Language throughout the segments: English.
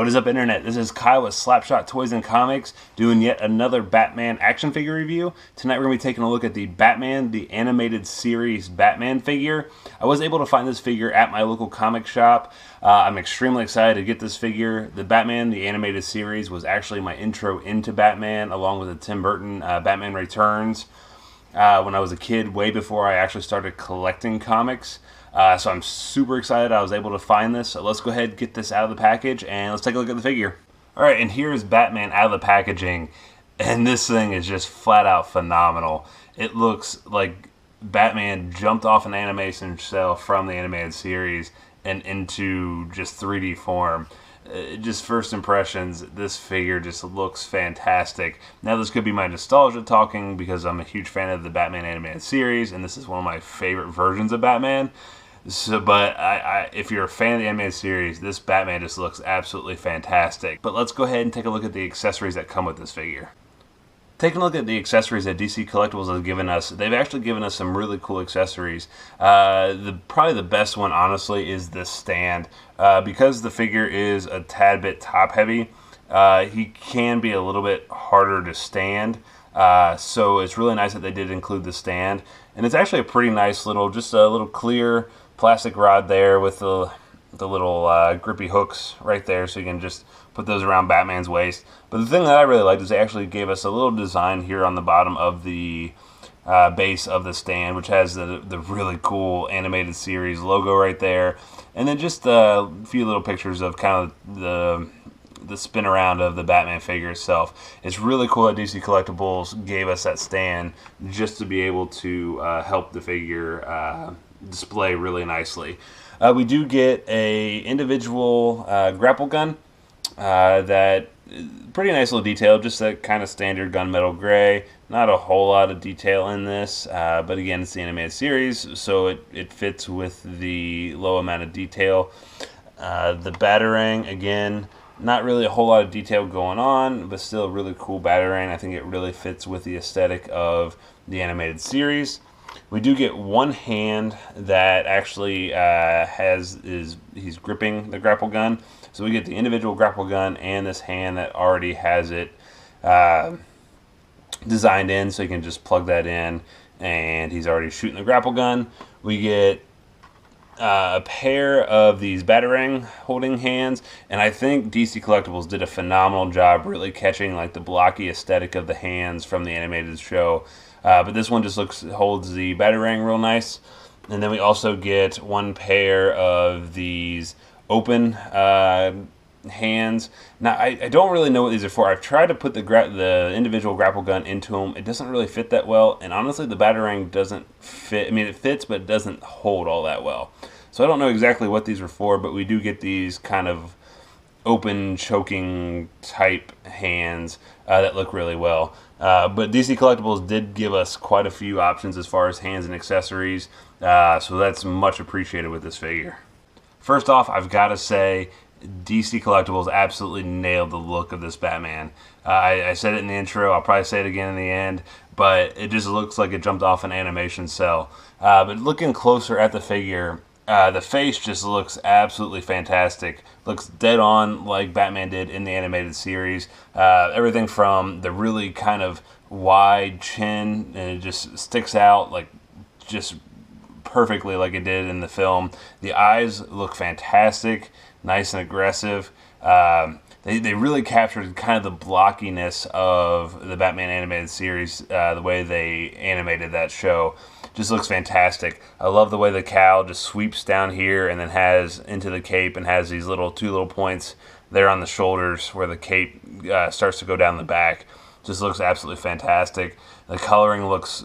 What is up, internet? This is Kyle with Slapshot Toys and Comics, doing yet another Batman action figure review. Tonight we're going to be taking a look at the Batman, the animated series Batman figure. I was able to find this figure at my local comic shop. I'm extremely excited to get this figure. The Batman, the animated series, was actually my intro into Batman, along with the Tim Burton Batman Returns, when I was a kid, way before I actually started collecting comics. So I'm super excited I was able to find this. So let's go ahead and get this out of the package and let's take a look at the figure. Alright, and here's Batman out of the packaging, and this thing is just flat out phenomenal. It looks like Batman jumped off an animation cell from the animated series and into just 3D form. Just first impressions, this figure just looks fantastic. Now this could be my nostalgia talking because I'm a huge fan of the Batman animated series and this is one of my favorite versions of Batman. So, but if you're a fan of the animated series, this Batman just looks absolutely fantastic. But let's go ahead and take a look at the accessories that come with this figure. Taking a look at the accessories that DC Collectables has given us, they've actually given us some really cool accessories. Probably the best one, honestly, is this stand. Because the figure is a tad bit top heavy, he can be a little bit harder to stand. So it's really nice that they did include the stand. And it's actually a pretty nice little, just a little clear plastic rod there with the little grippy hooks right there, so you can just put those around Batman's waist. But the thing that I really liked is they actually gave us a little design here on the bottom of the base of the stand, which has the really cool animated series logo right there, and then just a few little pictures of kind of the spin around of the Batman figure itself. It's really cool that DC Collectables gave us that stand just to be able to help the figure display really nicely. We do get a individual grapple gun that pretty nice little detail, just a kind of standard gunmetal gray. Not a whole lot of detail in this, but again, it's the animated series, so it fits with the low amount of detail. The Batarang, again, not really a whole lot of detail going on, but still a really cool Batarang. I think it really fits with the aesthetic of the animated series. We do get one hand that actually he's gripping the grapple gun. So we get the individual grapple gun and this hand that already has it designed in, so you can just plug that in and he's already shooting the grapple gun. We get a pair of these Batarang holding hands, and I think DC Collectables did a phenomenal job really catching like the blocky aesthetic of the hands from the animated show. But this one just holds the Batarang real nice. And then we also get one pair of these open hands. Now I don't really know what these are for. I've tried to put the individual grapple gun into them. It doesn't really fit that well, and honestly the Batarang doesn't fit. I mean, it fits, but it doesn't hold all that well. So I don't know exactly what these are for, but we do get these kind of open choking type hands that look really well. But DC Collectables did give us quite a few options as far as hands and accessories, so that's much appreciated with this figure. First off, I've got to say, DC Collectables absolutely nailed the look of this Batman. I said it in the intro, I'll probably say it again in the end, but it just looks like it jumped off an animation cell. But looking closer at the figure, the face just looks absolutely fantastic. Looks dead on like Batman did in the animated series. Everything from the really kind of wide chin, and it just sticks out like just perfectly like it did in the film. The eyes look fantastic, nice and aggressive. They really captured kind of the blockiness of the Batman animated series, the way they animated that show. Just looks fantastic. I love the way the cowl just sweeps down here and then has into the cape and has these two little points there on the shoulders where the cape starts to go down the back. Just looks absolutely fantastic. The coloring looks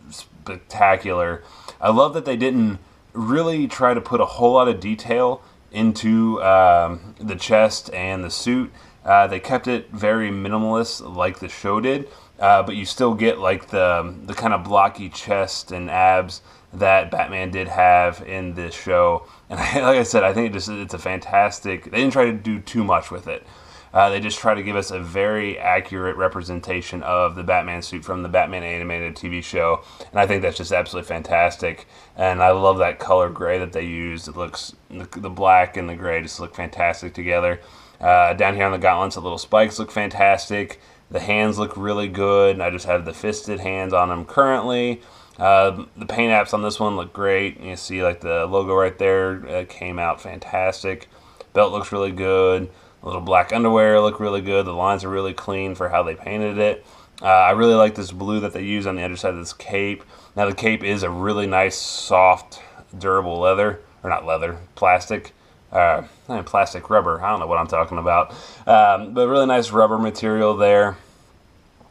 spectacular. I love that they didn't really try to put a whole lot of detail into the chest and the suit. They kept it very minimalist like the show did, but you still get like the kind of blocky chest and abs that Batman did have in this show. And like I said, I think it's a fantastic. They didn't try to do too much with it. They just try to give us a very accurate representation of the Batman suit from the Batman animated TV show, and I think that's just absolutely fantastic. And I love that color gray that they used. It looks, the black and the gray just look fantastic together. Down here on the gauntlets, the little spikes look fantastic. The hands look really good. I just have the fisted hands on them currently. The paint apps on this one look great. You see like the logo right there came out fantastic. Belt looks really good. The little black underwear look really good. The lines are really clean for how they painted it. I really like this blue that they use on the underside of this cape. Now the cape is a really nice, soft, durable leather. Or not leather, plastic. Plastic rubber. I don't know what I'm talking about. But really nice rubber material there.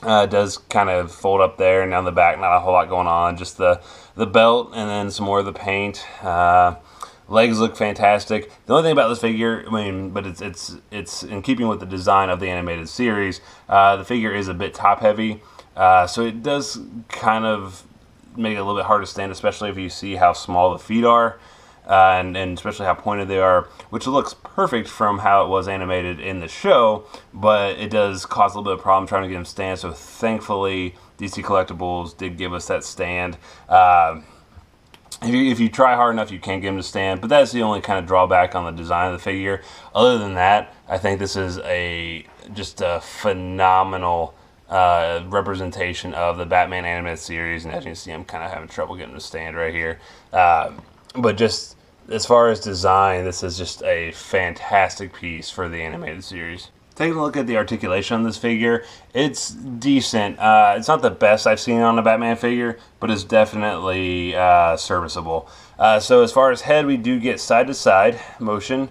It does kind of fold up there and down the back. Not a whole lot going on. Just the belt and then some more of the paint. Legs look fantastic. The only thing about this figure, but it's in keeping with the design of the animated series. The figure is a bit top heavy, so it does kind of make it a little bit hard to stand, especially if you see how small the feet are, and especially how pointed they are, which looks perfect from how it was animated in the show, but it does cause a little bit of problem trying to get him stand. So thankfully, DC Collectables did give us that stand. If you try hard enough, you can get him to stand, but that's the only kind of drawback on the design of the figure. Other than that, I think this is just a phenomenal representation of the Batman animated series, and as you can see, I'm kind of having trouble getting him to stand right here. But just as far as design, this is just a fantastic piece for the animated series. Taking a look at the articulation on this figure, it's decent. It's not the best I've seen on a Batman figure, but it's definitely serviceable. So as far as head, we do get side-to-side motion.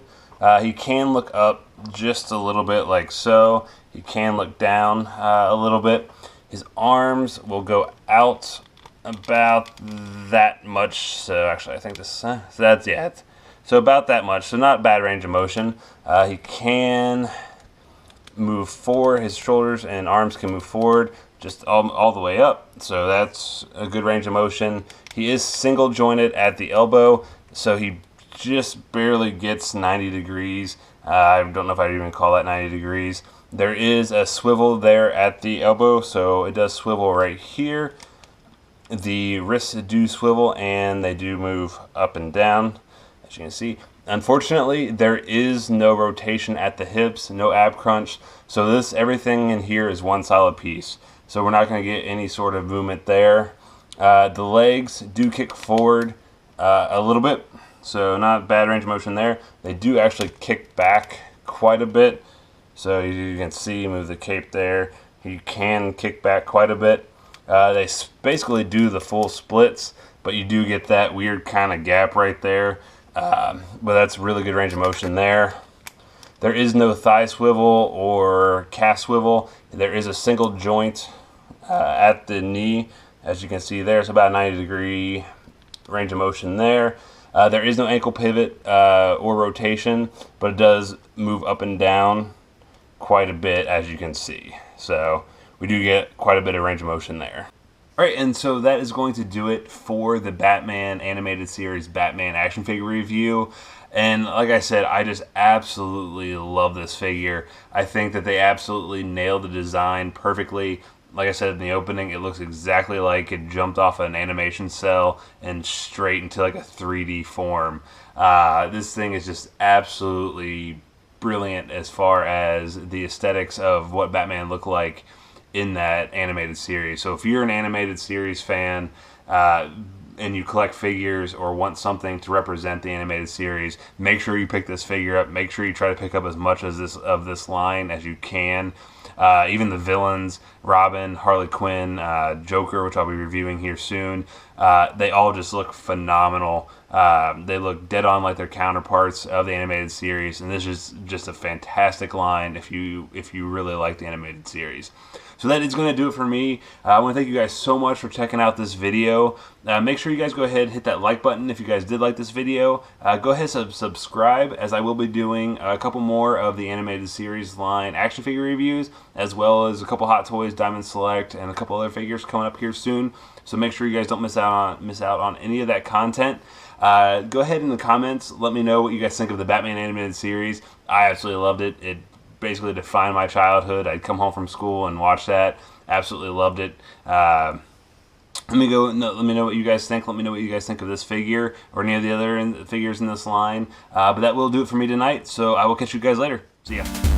He can look up just a little bit like so. He can look down a little bit. His arms will go out about that much. So actually, I think this, so that's, yeah. So about that much. So not bad range of motion. He can move forward. His shoulders and arms can move forward just all the way up, so that's a good range of motion. He is single jointed at the elbow, so he just barely gets 90 degrees. I don't know if I'd even call that 90 degrees. There is a swivel there at the elbow, so it does swivel right here. The wrists do swivel and they do move up and down, as you can see. Unfortunately, there is no rotation at the hips, no ab crunch, so everything in here is one solid piece. So we're not going to get any sort of movement there. The legs do kick forward a little bit, so not bad range of motion there. They do actually kick back quite a bit, so you can see, move the cape there. You can kick back quite a bit. They basically do the full splits, but you do get that weird kind of gap right there. But that's really good range of motion there. There is no thigh swivel or calf swivel. There is a single joint at the knee, as you can see there. It's about a 90 degree range of motion there. There is no ankle pivot or rotation, but it does move up and down quite a bit, as you can see. So we do get quite a bit of range of motion there. Alright, and so that is going to do it for the Batman animated series Batman action figure review. And like I said, I just absolutely love this figure. I think that they absolutely nailed the design perfectly. Like I said in the opening, it looks exactly like it jumped off an animation cell and straight into like a 3D form. This thing is just absolutely brilliant as far as the aesthetics of what Batman looked like in that animated series. So if you're an animated series fan and you collect figures or want something to represent the animated series, make sure you pick this figure up. Make sure you try to pick up as much as this line as you can. Even the villains, Robin, Harley Quinn, Joker, which I'll be reviewing here soon, they all just look phenomenal. They look dead on like their counterparts of the animated series, and this is just a fantastic line if you really like the animated series. So that is going to do it for me. I want to thank you guys so much for checking out this video. Make sure you guys go ahead and hit that like button if you guys did like this video. Go ahead and subscribe, as I will be doing a couple more of the animated series line action figure reviews, as well as a couple Hot Toys, Diamond Select, and a couple other figures coming up here soon. So make sure you guys don't miss out on any of that content. Go ahead in the comments, let me know what you guys think of the Batman animated series. I absolutely loved it. It basically defined my childhood. I'd come home from school and watch that. Absolutely loved it. Let me know what you guys think. Let me know what you guys think of this figure or any of the other figures in this line. But that will do it for me tonight. So I will catch you guys later. See ya.